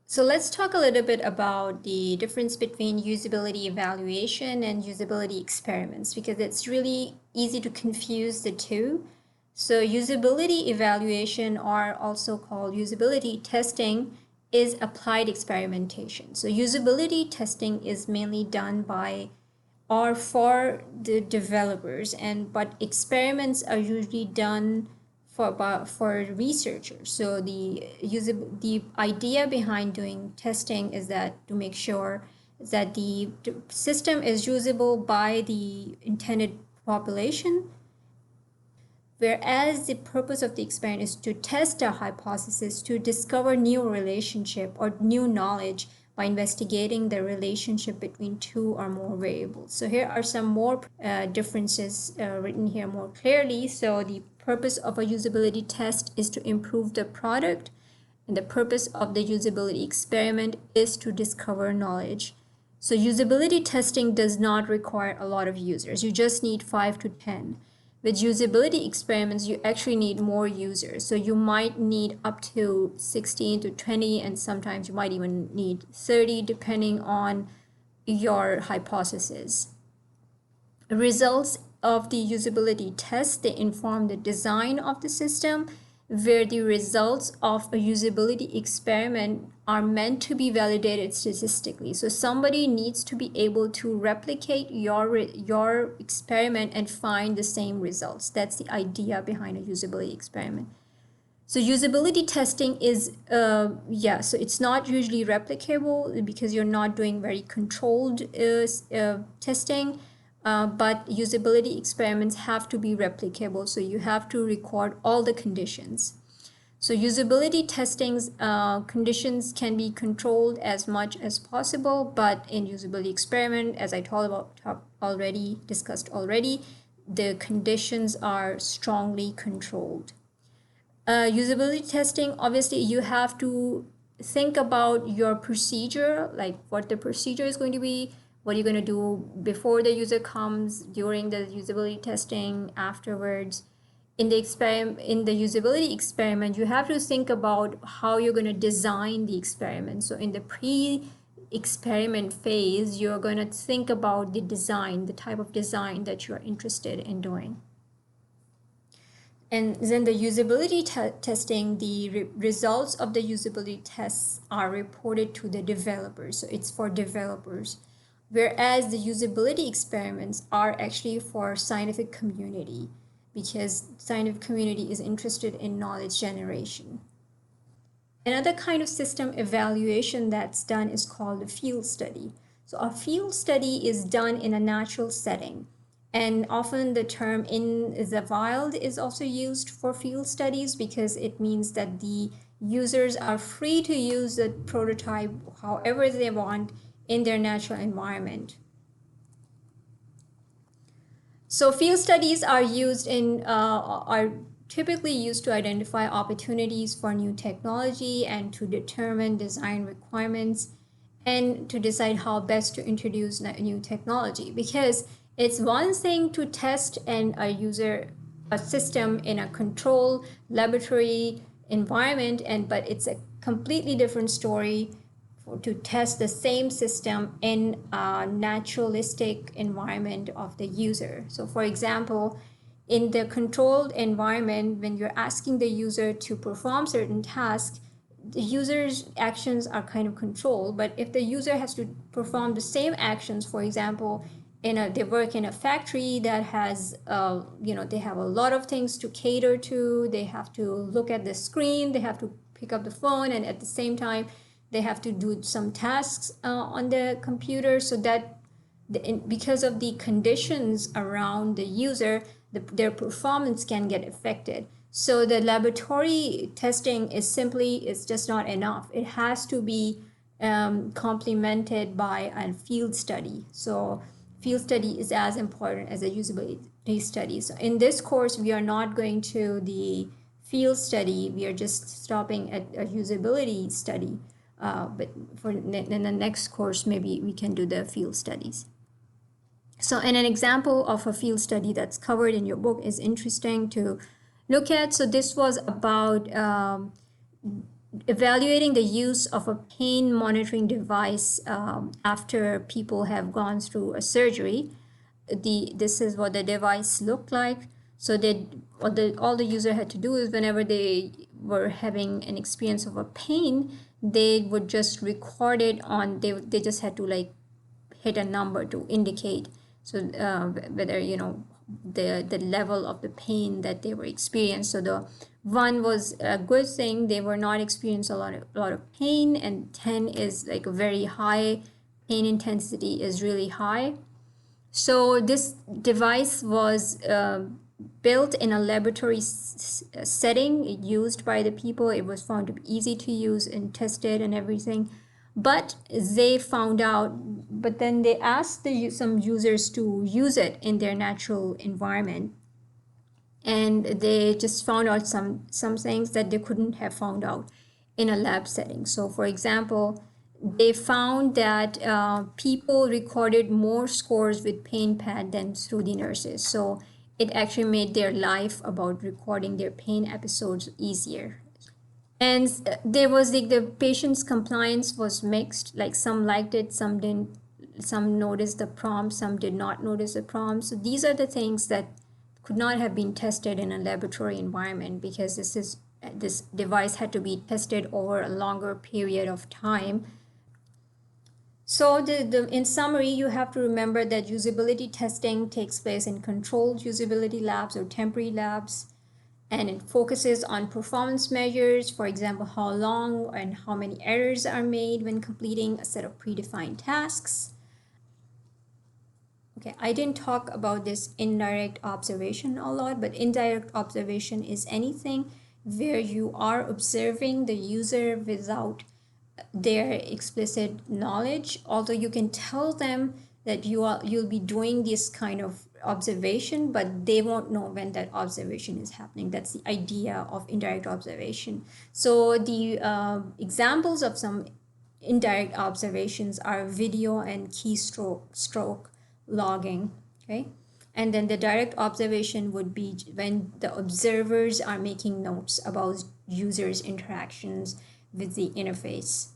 So let's talk a little bit about the difference between usability evaluation and usability experiments, because it's really easy to confuse the two. So usability evaluation, or also called usability testing, is applied experimentation. So usability testing is mainly done by or for the developers, but experiments are usually done for researchers. So the idea behind doing testing is that to make sure that the system is usable by the intended population, whereas the purpose of the experiment is to test a hypothesis to discover new relationship or new knowledge by investigating the relationship between two or more variables. So here are some more differences written here more clearly. So the purpose of a usability test is to improve the product, and the purpose of the usability experiment is to discover knowledge. So usability testing does not require a lot of users. You just need 5 to 10. With usability experiments, you actually need more users. So you might need up to 16 to 20, and sometimes you might even need 30, depending on your hypothesis. The results of the usability test, they inform the design of the system, where the results of a usability experiment are meant to be validated statistically. So somebody needs to be able to replicate your experiment and find the same results. That's the idea behind a usability experiment. So usability testing is, so it's not usually replicable because you're not doing very controlled testing. But usability experiments have to be replicable, so you have to record all the conditions. So usability testing's conditions can be controlled as much as possible, but in usability experiment, as I discussed already, the conditions are strongly controlled. Usability testing, obviously you have to think about your procedure, like what the procedure is going to be, what you're going to do before the user comes, during the usability testing, afterwards. In the usability experiment, you have to think about how you're going to design the experiment. So in the pre-experiment phase, you're going to think about the design, the type of design that you're interested in doing. And then the usability testing, the results of the usability tests are reported to the developers. So it's for developers. Whereas the usability experiments are actually for scientific community, because scientific community is interested in knowledge generation. Another kind of system evaluation that's done is called a field study. So a field study is done in a natural setting. And often the term in the wild is also used for field studies, because it means that the users are free to use the prototype however they want in their natural environment. So field studies are typically used to identify opportunities for new technology and to determine design requirements and to decide how best to introduce new technology. Because it's one thing to test a system in a controlled laboratory environment, but it's a completely different story to test the same system in a naturalistic environment of the user. So for example, in the controlled environment, when you're asking the user to perform certain tasks, the user's actions are kind of controlled. But if the user has to perform the same actions, for example, they work in a factory that has, they have a lot of things to cater to. They have to look at the screen, they have to pick up the phone, and at the same time, they have to do some tasks on the computer, so that because of the conditions around the user, their performance can get affected. So the laboratory testing is just not enough. It has to be complemented by a field study. So field study is as important as a usability study. So in this course, we are not going to the field study. We are just stopping at a usability study. But in the next course, maybe we can do the field studies. So an example of a field study that's covered in your book is interesting to look at. So this was about evaluating the use of a pain monitoring device after people have gone through a surgery. This is what the device looked like. So all the user had to do is whenever they were having an experience of a pain, they would just record it on. They just had to like hit a number to indicate so whether the level of the pain that they were experiencing. So the one was a good thing, they were not experiencing a lot of pain, and 10 is like a very high pain intensity is really high. So this device was built in a laboratory setting used by the people. It was found to be easy to use and tested and everything. But they found out, but then they asked some users to use it in their natural environment. And they just found out some things that they couldn't have found out in a lab setting. So for example, they found that people recorded more scores with pain pad than through the nurses. So it actually made their life about recording their pain episodes easier. And there was like the patient's compliance was mixed. Like some liked it, some didn't. Some noticed the prompt, some did not notice the prompt. So these are the things that could not have been tested in a laboratory environment, because this device had to be tested over a longer period of time. So in summary, you have to remember that usability testing takes place in controlled usability labs or temporary labs, and it focuses on performance measures, for example, how long and how many errors are made when completing a set of predefined tasks. Okay, I didn't talk about this indirect observation a lot, but indirect observation is anything where you are observing the user without their explicit knowledge, although you can tell them that you'll be doing this kind of observation, but they won't know when that observation is happening. That's the idea of indirect observation. So the examples of some indirect observations are video and keystroke logging. Okay, and then the direct observation would be when the observers are making notes about users' interactions with the interface.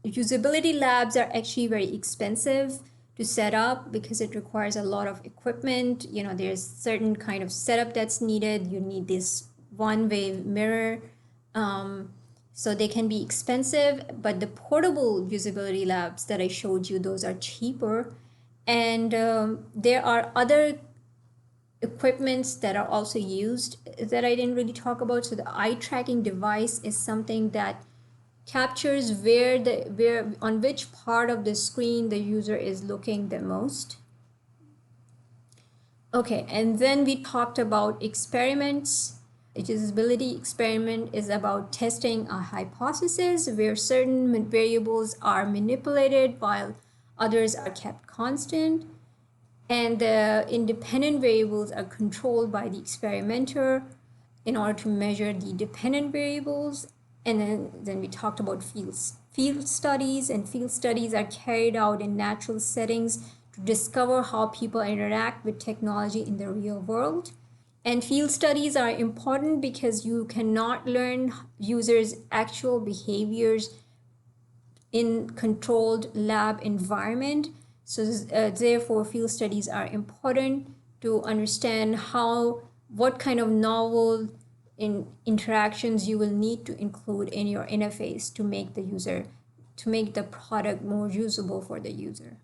Usability labs are actually very expensive to set up because it requires a lot of equipment. There's certain kind of setup that's needed. You need this one-way mirror. So they can be expensive, but the portable usability labs that I showed you, those are cheaper. And there are other equipments that are also used that I didn't really talk about. So the eye tracking device is something that captures on which part of the screen the user is looking the most. Okay, and then we talked about experiments. A usability experiment is about testing a hypothesis where certain variables are manipulated while others are kept constant, and the independent variables are controlled by the experimenter in order to measure the dependent variables. And then we talked about field studies, and field studies are carried out in natural settings to discover how people interact with technology in the real world. And field studies are important because you cannot learn users' actual behaviors in controlled lab environment. So therefore, field studies are important to understand what kind of novel interactions you will need to include in your interface to make the product more usable for the user.